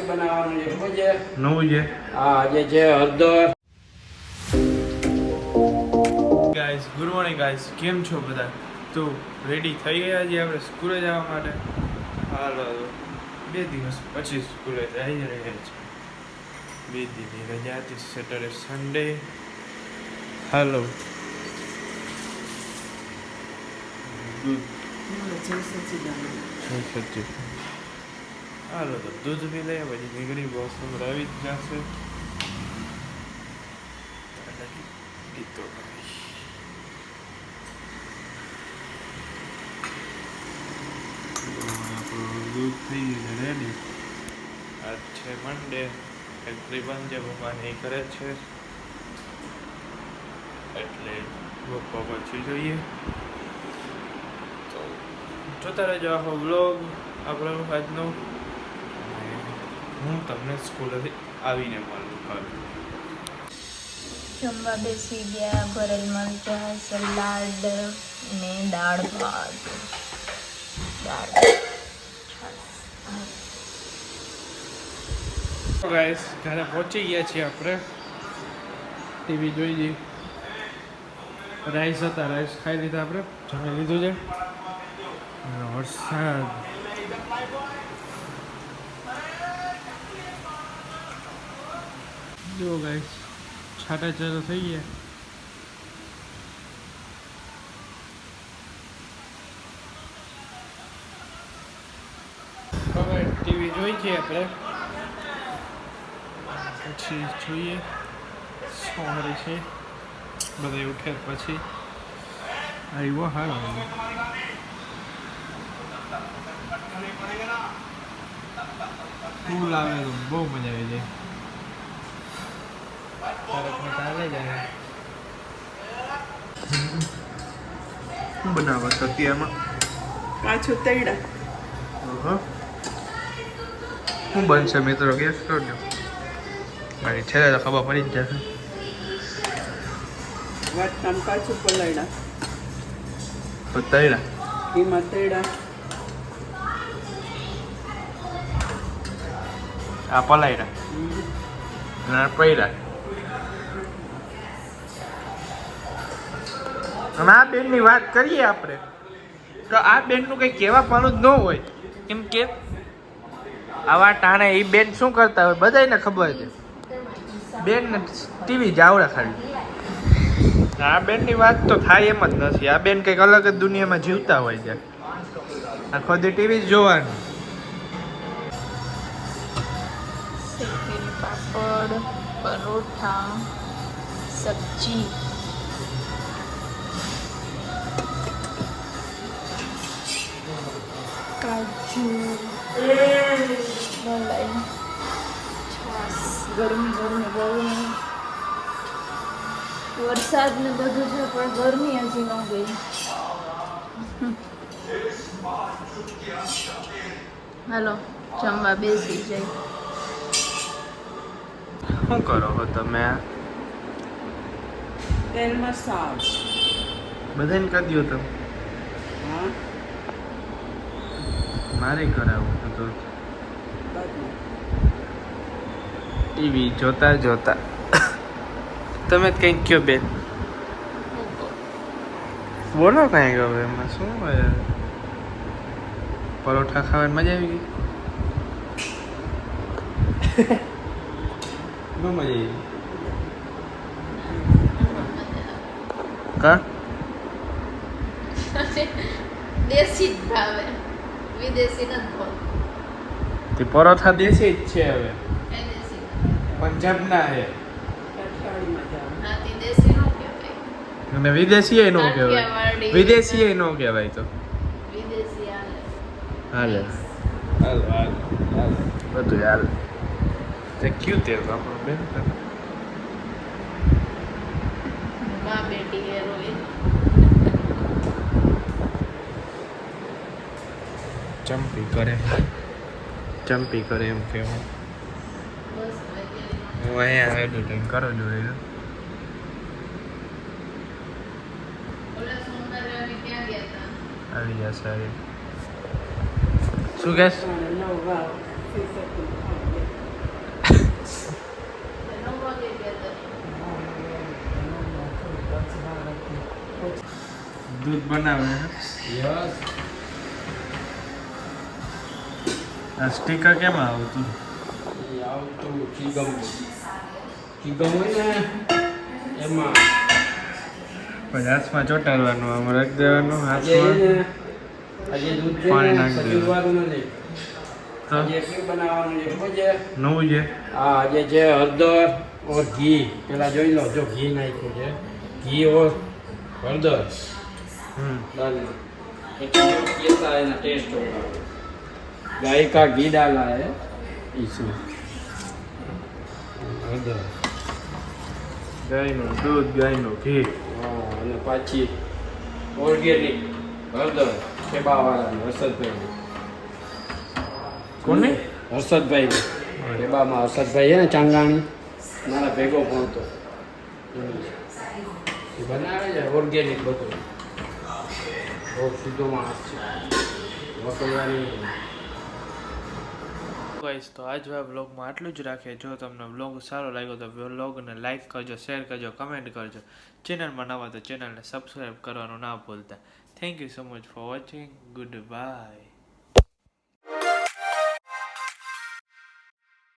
બનાવવાનું એટલું છે નવું છે. હા આજે છે હળદર. ગાઈસ ગુડ મોર્નિંગ ગાઈસ, કેમ છો બધા? તો રેડી થઈ ગયા છીએ આપણે સ્કૂલે જવા માટે. હાલો 2 દિવસ પછી સ્કૂલે જઈ રહ્યા છે. 2 દિવસની રજા હતી, સેટરડે સન્ડે. હાલો દૂધ હાલો તો દૂધ પી લઈએ પછી નીકળી વોશરૂમ આવી જ જશે. ગીતો દૂધ થઈ ગયું રેડી. આજ છે મંડે, ફેક્ટરી બંધ છે, પપ્પા નહીં કરે છે એટલે પપ્પા પછી જોઈએ. તો જોતા રહેજો આખો વ્લોગ આપણો આજનો. હું તમને સ્કૂલેથી આવીને મળું હાલ. જમવા બેસી ગયા. ભરેલ મરચાં, સલાડ ને દાળ ભાત. ગાઈસ ઘરે પહોંચી ગયા છીએ આપણે. ટીવી જોઈ જઈ. રાઈસ હતા, રાઈસ ખાઈ લીધા આપણે, જમી લીધું છે. અને વરસાદ જો ગાઈસ છાટા ચાલુ થઈ ગયા. હવે ટીવી જોઈ છે આપણે, પછી જોઈએ સોમરે છે બધા ઉઠે પછી આવ્યો. હાલ ફૂલ આવે તો બહુ મજા આવી જાય. ચાલે જાય. શું બનાવો સત્યામાં? પાછું તૈડા શું બનશે મિત્રો, ગેસ કરજો. મારી છેલ્લે તો ખબર પડી જ જશે. વાટકામ પાછું પલાયડા તૈડા એમાં તૈડા આ પલાયડા અને પૈડા. અને આ બેનની વાત કરીએ આપણે તો આ બેનનું કંઈ કહેવાપણું જ ન હોય. કેમ કે આવા ટાણે એ બેન શું કરતા હોય બધાને ખબર છે. બેન ટીવી જાવડા ખાલી. આ બેનની વાત તો થાય એમ જ નથી. આ બેન કંઈક અલગ જ દુનિયામાં જીવતા હોય છે. આખો દી ટીવી જ જોવાનું. શેકેલી પાપડ, પરોઠા, સબ્જી. કાજુ, મલાઈ, છાસ, ગરમી બહુ. વરસાદ ને બધું છે પણ ગરમી હજી ન ગઈ. હાલો જમવા બેસી જાય. શું કરો છો તમે? તેલમાં સાવ બધાને કરી દો તમે. હા મારે કરાવવું તો બધું. ટીવી જોતા જોતા તમે કંઈક કયો બેન, બોલો કંઈક. હવે એમાં શું હોય? પરોઠા ખાવાની મજા આવી ગઈ? બહુ મજા આવી કા? દેશી જ ભાવે, વિદેશી નથી ભાવ. તે પરોઠા દેશી જ છે. હવે એ દેશી પંજાબના હે કાઠિયાવાડીમાં જાવ હા તે દેશી નો કહેવાય. અને વિદેશી એ નો કહેવાય. કાઠિયાવાડી. વિદેશી એ નો કહેવાય તો વિદેશી હાલે. હાલ હાલ હાલ બધું હાલ. તે ક્યું તેલ આપણું બેન? માં બેટી હેરોઈન. ચંપી કરે એમ કેવું. બસ હું અહીંયા એડિટિંગ કરું છું. ઓલા સોમવારે અમે ક્યાં ગયા હતા? આવી જશે. શું કહેશ? નવ વાવ બનાવે યસ આ સ્ટીકર કેમ આવતું એ આવતું ચીગમ હોય ને એમાં પછી હાથમાં ચોટાડવાનું આમ રાખી દેવાનું આજે એ હાથમાં ને આજે દૂધ છે પાણી ને નાખી દેવાનું. સજુરવાનું નથી તો આજે કેવું બનાવવાનું છે ખબર છે નવું છે હા આજે છે હળદર ઓર ઘી પેલા જોઈ લો જો ઘી નાખ્યું છે ઘી ઓર હળદર डालना कैसा है ना टेस्ट होगा गाय का घी डाला है इसमें हळદર ગાયનું દૂધ ગાયનું ઘી અને પાછી ઓર્ગેનિક હળદર ખેબાવાળાની હર્ષદભાઈ કોને હર્ષદભાઈ ખેબામાં હર્ષદભાઈ છે ને ચાંગાણી મારા ભેગો ભણતો એ બનાવે છે ઓર્ગેનિક બધું બહુ શુદ્ધ માણસ છે વકલવાની ગાઈસ તો આજ વ્લોગમાં આટલું જ રાખીએ જો તમને વ્લોગ સારો લાગ્યો તો વ્લોગને લાઈક કરજો શેર કરજો કમેન્ટ કરજો ચેનલમાં નવા તો ચેનલને સબસ્ક્રાઈબ કરવાનું ના ભૂલતા thank you so much for watching good bye